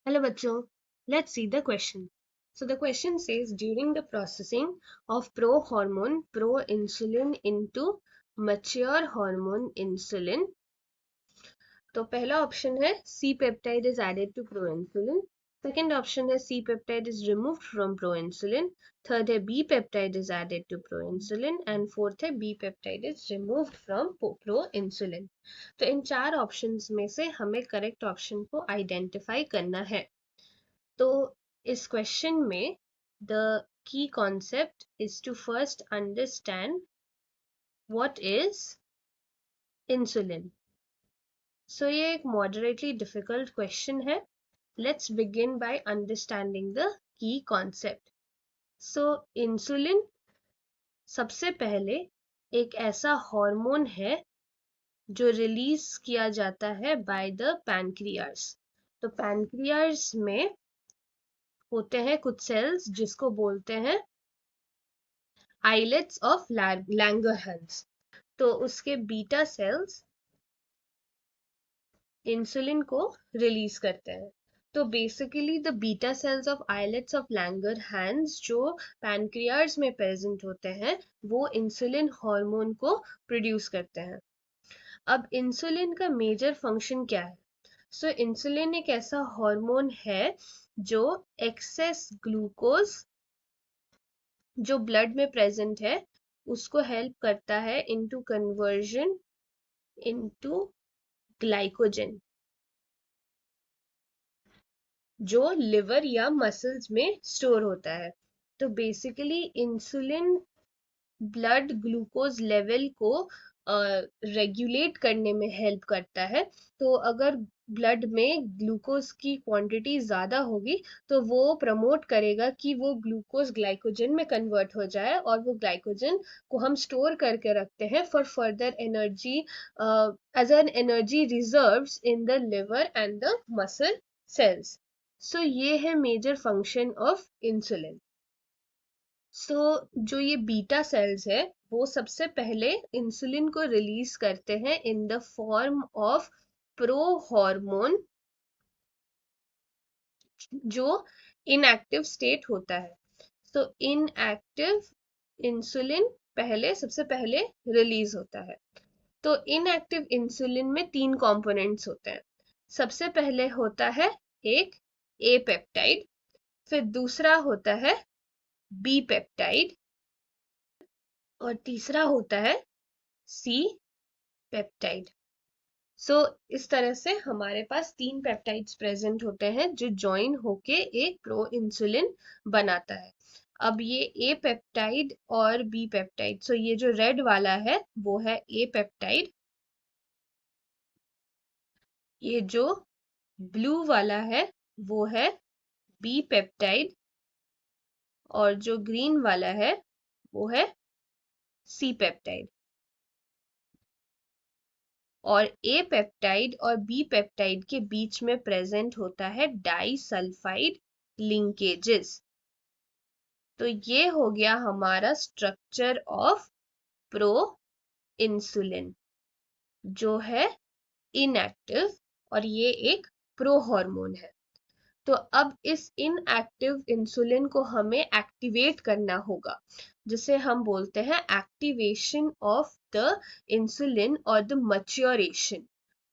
Hello bachcho, let's see the question. So the question says during the processing of pro-hormone pro-insulin into mature hormone insulin, तो पहला option है C peptide is added to pro-insulin, second option है C peptide is removed from pro-insulin, third है B peptide is added to pro-insulin and fourth है B peptide is removed from pro-insulin. तो इन चार options में से हमें correct option को identify करना है. तो इस क्वेश्चन में the key concept is to first understand what is insulin. So ये एक मॉडरेटली डिफिकल्ट क्वेश्चन है. Let's begin by understanding the key concept. So insulin सबसे पहले एक ऐसा हार्मोन है जो रिलीज किया जाता है बाय द पैनक्रियास. तो पैनक्रियास में होते हैं कुछ सेल्स जिसको बोलते हैं आइलेट्स ऑफ लैंगरहैंस. तो उसके बीटा सेल्स इंसुलिन को रिलीज करते हैं. तो basically the beta cells of islets of Langerhans जो पैनक्रियास में प्रेजेंट होते हैं वो इंसुलिन हार्मोन को प्रोड्यूस करते हैं. अब इंसुलिन का मेजर फंक्शन क्या है? सो इंसुलिन एक ऐसा हार्मोन है जो एक्सेस ग्लूकोज जो ब्लड में प्रेजेंट है उसको हेल्प करता है इनटू कन्वर्जन इनटू ग्लाइकोजन जो लिवर या मसल्स में स्टोर होता है. तो basically insulin blood glucose level को रेगुलेट करने में हेल्प करता है. तो अगर ब्लड में ग्लूकोज की क्वांटिटी ज़्यादा होगी तो वो प्रमोट करेगा कि वो ग्लूकोज ग्लाइकोजन में कन्वर्ट हो जाए और वो ग्लाइकोजन को हम स्टोर करके रखते हैं for further energy as an energy reserves in the liver and the muscle cells. So ये है major function of insulin. So जो ये बीटा सेल्स है वो सबसे पहले इंसुलिन को रिलीज करते हैं in the form of pro hormone जो इनएक्टिव स्टेट होता है. तो इनएक्टिव इंसुलिन सबसे पहले रिलीज होता है. तो इनएक्टिव इंसुलिन में तीन कंपोनेंट्स होते हैं. सबसे पहले होता है एक ए पेप्टाइड, फिर दूसरा होता है बी पेप्टाइड और तीसरा होता है सी पेप्टाइड. सो इस तरह से हमारे पास तीन पेप्टाइड्स प्रेजेंट होते हैं जो ज्वाइन होके एक प्रो इंसुलिन बनाता है. अब ये ए पेप्टाइड और बी पेप्टाइड, सो ये जो रेड वाला है वो है ए पेप्टाइड, ये जो ब्लू वाला है वो है बी पेप्टाइड और जो ग्रीन वाला है वो है सी पेप्टाइड. और ए पेप्टाइड और बी पेप्टाइड के बीच में प्रेजेंट होता है डाइसल्फाइड लिंकेजेस. तो ये हो गया हमारा स्ट्रक्चर ऑफ प्रो इंसुलिन जो है इनएक्टिव और ये एक प्रो हार्मोन है. तो अब इस इनएक्टिव इंसुलिन को हमें एक्टिवेट करना होगा जिसे हम बोलते हैं एक्टिवेशन ऑफ द इंसुलिन और द मैच्योरेशन.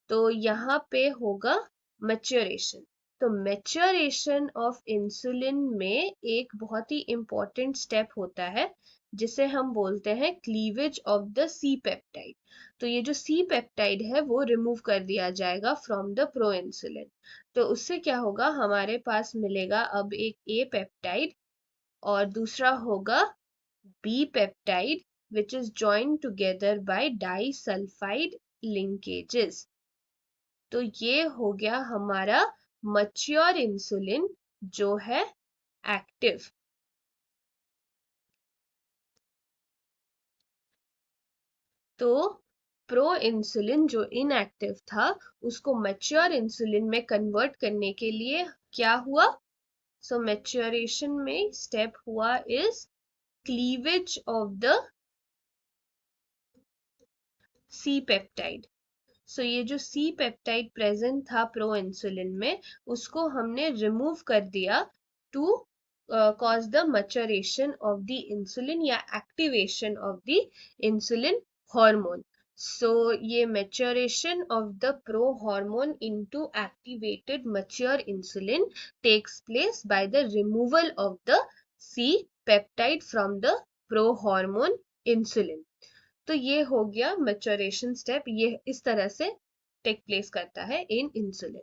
तो यहाँ पे होगा मैच्योरेशन. तो मैच्योरेशन ऑफ इंसुलिन में एक बहुत ही इंपॉर्टेंट स्टेप होता है जिसे हम बोलते हैं cleavage of the C peptide. तो ये जो सी पेप्टाइड है वो रिमूव कर दिया जाएगा फ्रॉम द प्रो इंसुलिन. तो उससे क्या होगा, हमारे पास मिलेगा अब एक ए पेप्टाइड और दूसरा होगा B peptide which is joined together by disulfide linkages. तो ये हो गया हमारा मैच्योर इंसुलिन जो है एक्टिव. तो प्रो इंसुलिन जो इनएक्टिव था उसको मैच्योर इंसुलिन में कन्वर्ट करने के लिए क्या हुआ? सो मैच्योरेशन में स्टेप हुआ is cleavage of the C peptide. So ये जो सी पेप्टाइड प्रेजेंट था प्रो इंसुलिन में, उसको हमने रिमूव कर दिया to cause the maturation of the insulin या activation of the insulin hormone. So ये maturation of the pro hormone into activated mature insulin takes place by the removal of the C peptide from the pro hormone insulin. तो ये हो गया maturation step, ये इस तरह से take place करता है इन इंसुलिन.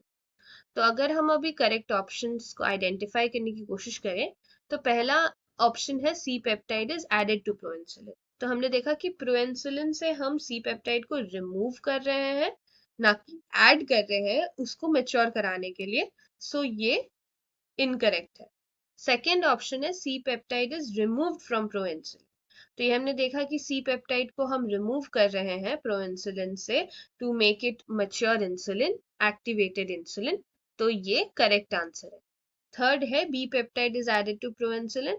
तो अगर हम अभी करेक्ट ऑप्शंस को आइडेंटिफाई करने की कोशिश करें, तो पहला ऑप्शन है C peptide is added to proinsulin. तो हमने देखा कि प्रोइंसुलिन से हम सी पेप्टाइड को रिमूव कर रहे हैं, ना कि ऐड कर रहे हैं उसको मेच्योर कराने के लिए. सो ये इनकरेक्ट है. सेकेंड ऑप्शन है C peptide is removed from proinsulin. तो ये हमने देखा कि सी पेप्टाइड को हम रिमूव कर रहे हैं प्रोइंसुलिन से to make it mature insulin, activated insulin. तो ये करेक्ट आंसर है. थर्ड है B peptide is added to proinsulin.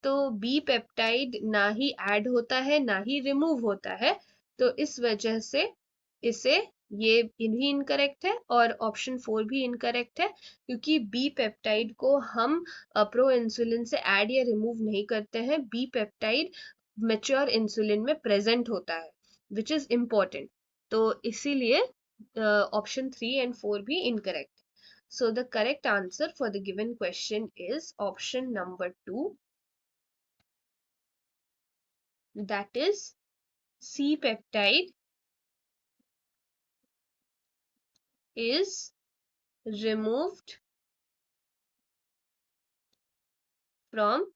तो बी पेप्टाइड ना ही ऐड होता है ना ही रिमूव होता है, तो इस वजह से इसे ये भी इनकरेक्ट है और ऑप्शन 4 भी इनकरेक्ट है, क्योंकि बी पेप्टाइड को हम प्रो इंसुलिन से ऐड या रिमूव नहीं करते हैं. बी पेप्टाइड मैच्योर इंसुलिन में प्रेजेंट होता है, विच इज इम्पोर्टेंट. तो इसीलिए ऑप्शन 3 एंड 4 भी incorrect. So the correct answer for the given question is option number 2, that is C peptide is removed from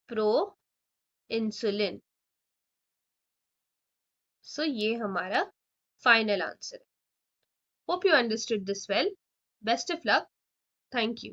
pro-insulin. So ये हमारा final answer. Hope you understood this well. Best of luck. Thank you.